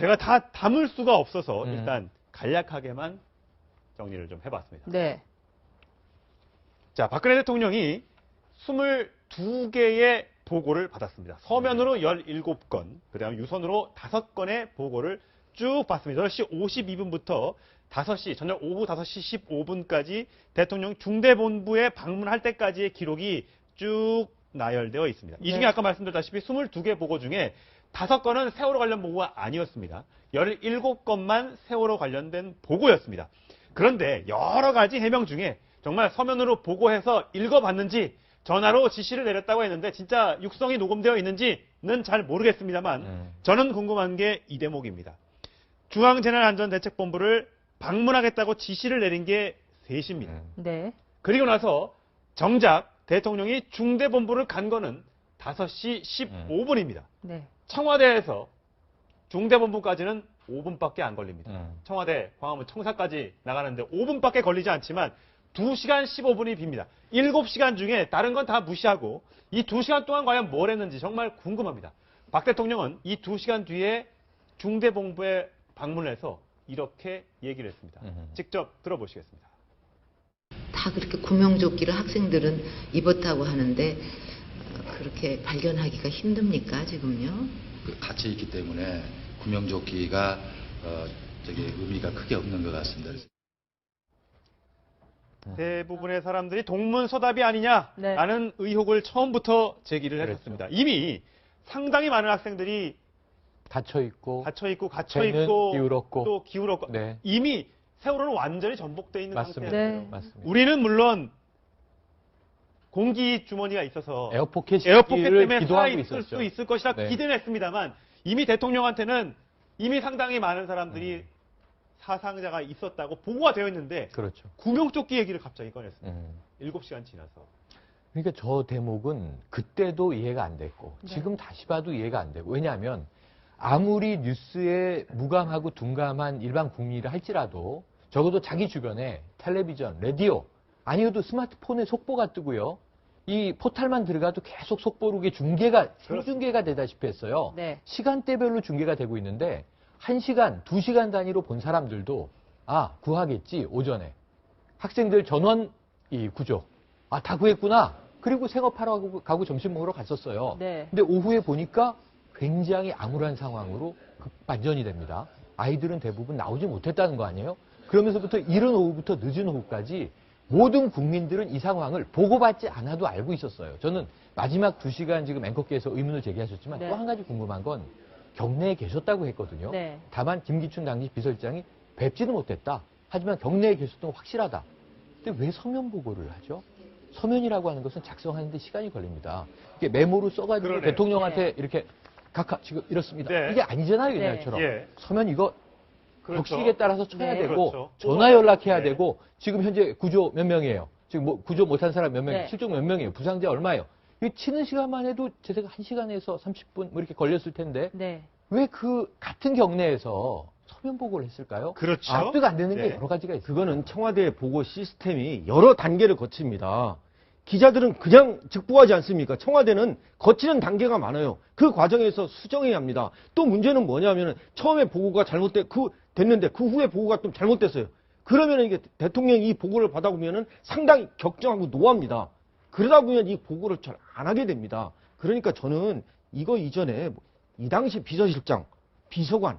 제가 다 담을 수가 없어서 일단 간략하게만 정리를 좀 해봤습니다. 네. 자, 박근혜 대통령이 22개의 보고를 받았습니다. 서면으로 17건, 그 다음 유선으로 5건의 보고를 쭉 받습니다. 8시 52분부터 5시, 저녁 오후 5시 15분까지 대통령 중대본부에 방문할 때까지의 기록이 쭉 나열되어 있습니다. 이 중에 네. 아까 말씀드렸다시피 22개 보고 중에 5건은 세월호 관련 보고가 아니었습니다. 17건만 세월호 관련된 보고였습니다. 그런데 여러 가지 해명 중에 정말 서면으로 보고해서 읽어봤는지 전화로 지시를 내렸다고 했는데 진짜 육성이 녹음되어 있는지는 잘 모르겠습니다만 저는 궁금한 게 이 대목입니다. 중앙재난안전대책본부를 방문하겠다고 지시를 내린 게 3시입니다. 네. 그리고 나서 정작 대통령이 중대본부를 간 거는 5시 15분입니다. 네. 청와대에서 중대본부까지는 5분밖에 안 걸립니다. 청와대 광화문 청사까지 나가는데 5분밖에 걸리지 않지만 2시간 15분이 빕니다. 7시간 중에 다른 건 다 무시하고 이 2시간 동안 과연 뭘 했는지 정말 궁금합니다. 박 대통령은 이 2시간 뒤에 중대본부에 방문해서 이렇게 얘기를 했습니다. 직접 들어보시겠습니다. 다 그렇게 구명조끼를 학생들은 입었다고 하는데 그렇게 발견하기가 힘듭니까 지금요? 갇혀 있기 때문에 구명조끼가 의미가 크게 없는 것 같습니다. 대부분의 사람들이 동문서답이 아니냐라는 의혹을 처음부터 제기를 했습니다. 이미 상당히 많은 학생들이 갇혀있고, 갇혀있고, 또 기울었고, 네. 이미 세월호는 완전히 전복되어 있는 맞습니다. 상태예요. 네. 맞습니다. 우리는 물론 공기 주머니가 있어서 에어포켓 때문에 기도하고 살아있을 있었죠. 수 있을 것이라 네. 기대는 했습니다만 이미 대통령한테는 이미 상당히 많은 사람들이 사상자가 있었다고 보고가 되어 있는데 그렇죠. 구명조끼 얘기를 갑자기 꺼냈습니다. 7시간 지나서. 그러니까 저 대목은 그때도 이해가 안 됐고 네. 지금 다시 봐도 이해가 안 되고 왜냐하면 아무리 뉴스에 무감하고 둔감한 일반 국민이라 할지라도 적어도 자기 주변에 텔레비전, 라디오 아니어도 스마트폰에 속보가 뜨고요. 이 포탈만 들어가도 계속 속보록에 생중계가 되다시피 했어요. 네. 시간대별로 중계가 되고 있는데 1시간, 2시간 단위로 본 사람들도 구하겠지 오전에. 학생들 전원 구조. 다 구했구나. 그리고 생업하러 가고 점심 먹으러 갔었어요. 네. 근데 오후에 보니까 굉장히 암울한 상황으로 반전이 됩니다. 아이들은 대부분 나오지 못했다는 거 아니에요? 그러면서부터 이른 오후부터 늦은 오후까지 모든 국민들은 이 상황을 보고받지 않아도 알고 있었어요. 저는 마지막 2시간 지금 앵커께서 의문을 제기하셨지만 네. 또 한 가지 궁금한 건 경내에 계셨다고 했거든요. 네. 다만 김기춘 당시 비서실장이 뵙지는 못했다. 하지만 경내에 계셨던 건 확실하다. 근데 왜 서면 보고를 하죠? 서면이라고 하는 것은 작성하는데 시간이 걸립니다. 이게 메모로 써가지고 그러네요. 대통령한테 이렇게 각하 지금 이렇습니다. 네. 이게 아니잖아요, 옛날처럼. 예. 서면 이거 그렇죠. 격식에 따라서 쳐야 네. 되고 그렇죠. 전화 연락해야 네. 되고 지금 현재 구조 몇 명이에요? 지금 뭐 구조 못한 사람 몇 명이에요? 네. 실종 몇 명이에요? 부상자 얼마예요? 이 치는 시간만 해도 제 생각 1시간에서 30분 뭐 이렇게 걸렸을 텐데 네. 왜 그 같은 경내에서 서면 보고를 했을까요? 그렇죠. 압도가 안 되는 네. 게 여러 가지가 있어요. 그거는 청와대 보고 시스템이 여러 단계를 거칩니다. 기자들은 그냥 직보하지 않습니까? 청와대는 거치는 단계가 많아요. 그 과정에서 수정해야 합니다. 또 문제는 뭐냐면은 처음에 보고가 됐는데 그 후에 보고가 좀 잘못됐어요. 그러면은 이게 대통령이 이 보고를 받아보면은 상당히 격정하고 노합니다. 그러다 보면 이 보고를 잘 안 하게 됩니다. 그러니까 저는 이거 이전에 이 당시 비서실장, 비서관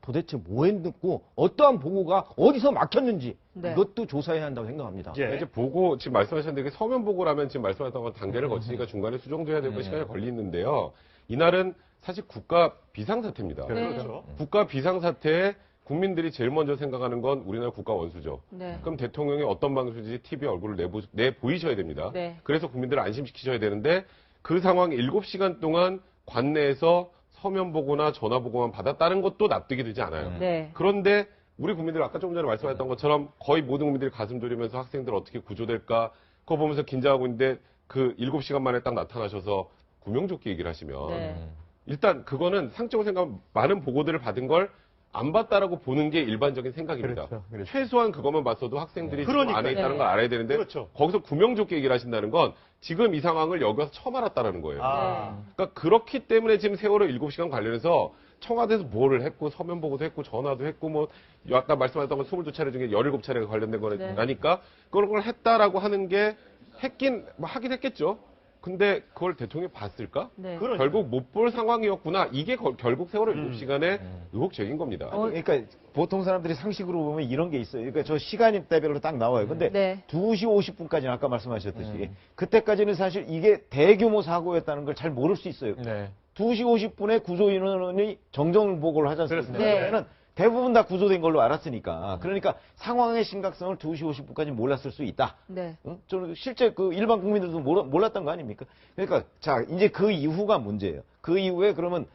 도대체 뭐 했고 어떠한 보고가 어디서 막혔는지 네. 이것도 조사해야 한다고 생각합니다. 예. 이제 보고 지금 말씀하셨는데 서면 보고라면 지금 말씀하셨던 건 단계를 거치니까 중간에 수정돼야 되고 시간이 걸리는데요. 이날은 사실 국가 비상사태입니다. 그렇죠. 국가 비상사태에 국민들이 제일 먼저 생각하는 건 우리나라 국가 원수죠. 네. 그럼 대통령이 어떤 방식인지 TV에 얼굴을 내보이셔야 됩니다. 네. 그래서 국민들을 안심시키셔야 되는데 그 상황 7시간 동안 관내에서 서면 보고나 전화 보고만 받았다는 것도 납득이 되지 않아요. 네. 그런데 우리 국민들 아까 조금 전에 말씀하셨던 것처럼 거의 모든 국민들이 가슴 졸이면서 학생들 어떻게 구조될까 그거 보면서 긴장하고 있는데 그 7시간 만에 딱 나타나셔서 구명조끼 얘기를 하시면 네. 일단 그거는 상적으로 생각하면 많은 보고들을 받은 걸 안 봤다라고 보는 게 일반적인 생각입니다. 그렇죠. 최소한 그것만 봤어도 학생들이 지금 그러니까요. 안에 있다는 네. 걸 알아야 되는데 그렇죠. 거기서 구명조끼 얘기를 하신다는 건 지금 이 상황을 여기 와서 처음 알았다라는 거예요. 아. 그러니까 그렇기 때문에 지금 세월호 7시간 관련해서 청와대에서 뭐를 했고 서면 보고도 했고 전화도 했고 뭐 아까 말씀하셨던 건 22차례 중에 17차례가 관련된 거라니까 그런 걸 했다라고 하는 게 하긴 했겠죠. 근데 그걸 대통령이 봤을까? 네. 그러니까. 결국 못 볼 상황이었구나. 이게 결국 세월호 7시간의 의혹적인 겁니다. 그러니까 보통 사람들이 상식으로 보면 이런 게 있어요. 그러니까 저 시간대별로 딱 나와요. 근데 네. 2시 50분까지는 아까 말씀하셨듯이 그때까지는 사실 이게 대규모 사고였다는 걸 잘 모를 수 있어요. 네. 2시 50분에 구조인원이 정정 보고를 하지 않습니까? 그렇습니다. 그러면은 대부분 다 구조된 걸로 알았으니까. 그러니까 상황의 심각성을 2시 50분까지 몰랐을 수 있다. 네. 응? 저는 실제 그 일반 국민들도 몰랐던 거 아닙니까? 그러니까 자 이제 그 이후가 문제예요. 그 이후에 그러면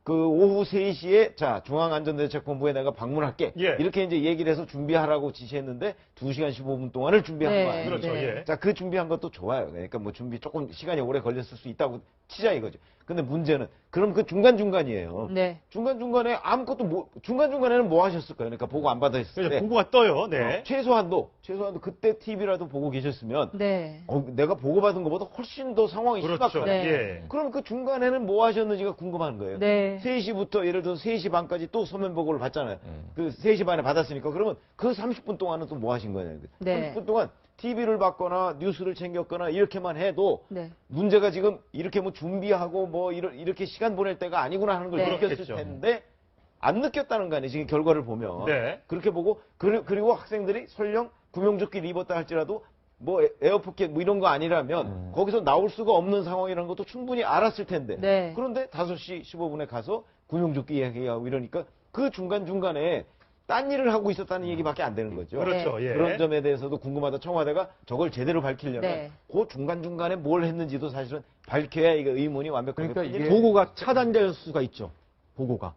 그 오후 3시에 자 중앙안전대책본부에 내가 방문할게. 예. 이렇게 이제 얘기를 해서 준비하라고 지시했는데 2시간 15분 동안을 준비한 네. 거 아니에요? 그렇죠. 네. 예. 자, 그 준비한 것도 좋아요. 그러니까 뭐 준비 조금 시간이 오래 걸렸을 수 있다고 치자 이거죠. 근데 문제는 그럼 그 중간중간이에요. 네. 중간중간에 아무것도 중간중간에는 뭐 하셨을까요? 그러니까 보고 안 받았을 그래서 때. 보고가 떠요. 네. 최소한도 그때 TV라도 보고 계셨으면 네. 내가 보고받은 것보다 훨씬 더 상황이 그렇죠. 심각하네. 네. 예. 그럼 그 중간에는 뭐 하셨는지가 궁금한 거예요. 네. 3시부터 예를 들어서 3시 반까지 또 서면 보고를 받잖아요. 그 3시 반에 받았으니까 그러면 그 30분 동안은 또 뭐 하신 거냐. 네. 30분 동안 TV를 봤거나 뉴스를 챙겼거나 이렇게만 해도 네. 문제가 지금 이렇게 뭐 준비하고 뭐 이렇게 시간 보낼 때가 아니구나 하는 걸 네. 느꼈을 그렇겠죠. 텐데 안 느꼈다는 거 아니에요. 지금 결과를 보면. 네. 그렇게 보고 그리고 학생들이 설령 구명조끼를 입었다 할지라도 뭐 에어포켓 뭐 이런 거 아니라면 거기서 나올 수가 없는 상황이라는 것도 충분히 알았을 텐데. 네. 그런데 5시 15분에 가서 구명조끼 이야기하고 이러니까 그 중간중간에 딴 일을 하고 있었다는 얘기밖에 안 되는 거죠. 그렇죠. 예. 그런 점에 대해서도 궁금하다. 청와대가 저걸 제대로 밝히려면 네. 그 중간중간에 뭘 했는지도 사실은 밝혀야 이거 의문이 완벽하게 그러니까 풀리는 이게 보고가 차단될 수가 있죠. 보고가.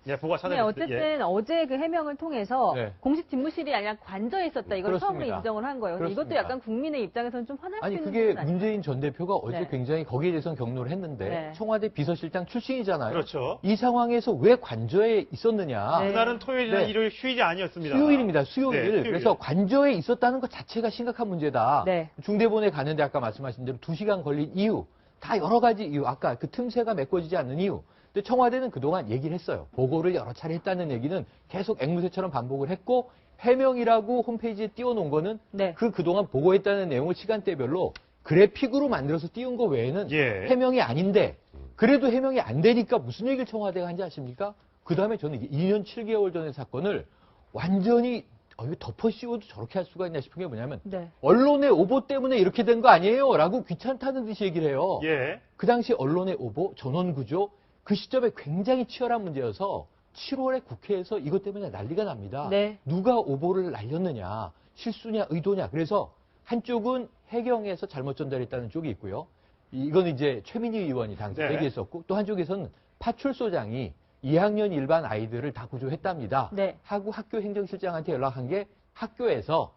예, 보고가 네, 찾아냈어요. 어쨌든 어제 그 해명을 통해서 네. 공식 집무실이 아니라 관저에 있었다. 이걸 그렇습니다. 처음으로 인정을 한 거예요. 근데 이것도 그렇습니다. 약간 국민의 입장에서는 좀 화날 수 아니 있는 그게 부분은 아니에요. 문재인 전 대표가 어제 네. 굉장히 거기에 대해서는 격려를 했는데 네. 청와대 비서실장 출신이잖아요. 그렇죠. 이 상황에서 왜 관저에 있었느냐. 네. 그날은 토요일이나 네. 일요일 휴일이 아니었습니다. 수요일입니다. 수요일. 네, 수요일. 그래서 관저에 있었다는 것 자체가 심각한 문제다. 네. 중대본에 가는데 아까 말씀하신 대로 2시간 걸린 이유, 다 여러 가지 이유, 아까 그 틈새가 메꿔지지 않는 이유. 근데 청와대는 그동안 얘기를 했어요. 보고를 여러 차례 했다는 얘기는 계속 앵무새처럼 반복을 했고 해명이라고 홈페이지에 띄워놓은 거는 네. 그동안 보고했다는 내용을 시간대별로 그래픽으로 만들어서 띄운 거 외에는 예. 해명이 아닌데 그래도 해명이 안 되니까 무슨 얘기를 청와대가 한지 아십니까? 그 다음에 저는 이게 2년 7개월 전의 사건을 완전히 이거 덮어 씌워도 저렇게 할 수가 있냐 싶은 게 뭐냐면 네. 언론의 오보 때문에 이렇게 된 거 아니에요? 라고 귀찮다는 듯이 얘기를 해요. 예. 그 당시 언론의 오보, 전원구조 그 시점에 굉장히 치열한 문제여서 7월에 국회에서 이것 때문에 난리가 납니다. 네. 누가 오보를 날렸느냐, 실수냐, 의도냐. 그래서 한쪽은 해경에서 잘못 전달했다는 쪽이 있고요. 이건 이제 최민희 의원이 당시 네. 얘기했었고 또 한쪽에서는 파출소장이 2학년 일반 아이들을 다 구조했답니다. 네. 하고 학교 행정실장한테 연락한 게 학교에서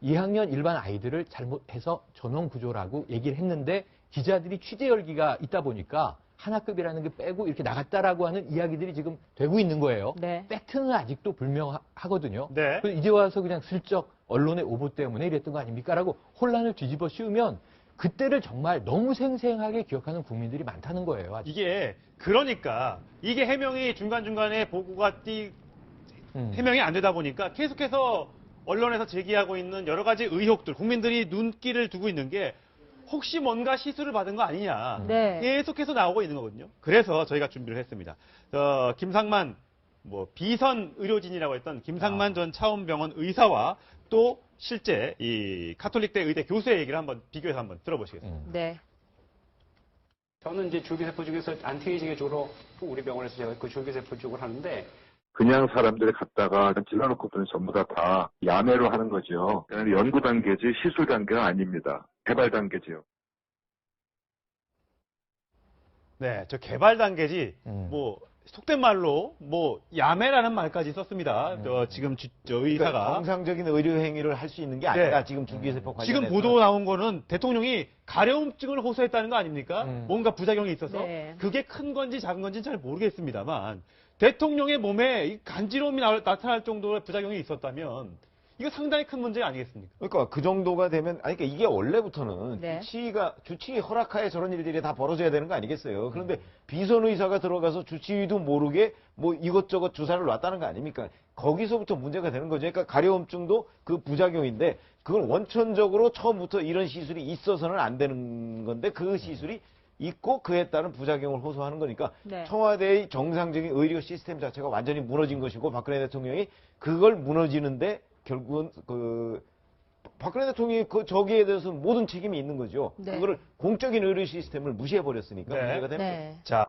2학년 일반 아이들을 잘못해서 전원 구조라고 얘기를 했는데 기자들이 취재 열기가 있다 보니까 하나급이라는 게 빼고 이렇게 나갔다라고 하는 이야기들이 지금 되고 있는 거예요. 네. 팩트는 아직도 불명하거든요. 네. 그래서 이제 와서 그냥 슬쩍 언론의 오보 때문에 이랬던 거 아닙니까? 라고 혼란을 뒤집어 씌우면 그때를 정말 너무 생생하게 기억하는 국민들이 많다는 거예요. 아직. 이게 그러니까 이게 해명이 중간중간에 보고가 해명이 안 되다 보니까 계속해서 언론에서 제기하고 있는 여러 가지 의혹들, 국민들이 눈길을 두고 있는 게 혹시 뭔가 시술을 받은 거 아니냐. 네. 계속해서 나오고 있는 거거든요. 그래서 저희가 준비를 했습니다. 김상만 비선 의료진이라고 했던 김상만 전 차움병원 의사와 또 실제 이 가톨릭대 의대 교수의 얘기를 한번 비교해서 한번 들어보시겠습니다. 네. 저는 이제 줄기세포 중에서 안티에이징의 쪽으로 우리 병원에서 제가 그 줄기세포 쪽을 하는데 그냥 사람들이 갔다가 질러놓고 보면 전부 다 야매로 하는 거죠. 연구 단계지 시술 단계가 아닙니다. 개발 단계지요. 네, 저 개발 단계지 속된 말로 야매라는 말까지 썼습니다. 지금 저 의사가 그러니까 정상적인 의료 행위를 할 수 있는 게 아니다. 네. 지금 줄기세포 관련해서. 지금 보도 나온 거는 대통령이 가려움증을 호소했다는 거 아닙니까? 뭔가 부작용이 있어서 네. 그게 큰 건지 작은 건지 잘 모르겠습니다만 대통령의 몸에 이 간지러움이 나타날 정도의 부작용이 있었다면 이거 상당히 큰 문제 아니겠습니까? 그러니까 그 정도가 되면 아니 그러니까 이게 원래부터는 네. 주치의 허락하에 저런 일들이 다 벌어져야 되는 거 아니겠어요? 그런데 비선 의사가 들어가서 주치의도 모르게 뭐 이것저것 주사를 놨다는 거 아닙니까? 거기서부터 문제가 되는 거죠. 그러니까 가려움증도 그 부작용인데 그걸 원천적으로 처음부터 이런 시술이 있어서는 안 되는 건데 그 시술이 있고 그에 따른 부작용을 호소하는 거니까 네. 청와대의 정상적인 의료 시스템 자체가 완전히 무너진 것이고 박근혜 대통령이 그걸 무너지는데 결국은 그 박근혜 대통령이 그 저기에 대해서 모든 책임이 있는 거죠. 네. 그거를 공적인 의료 시스템을 무시해 버렸으니까 네. 문제가 되는 거죠. 네. 자.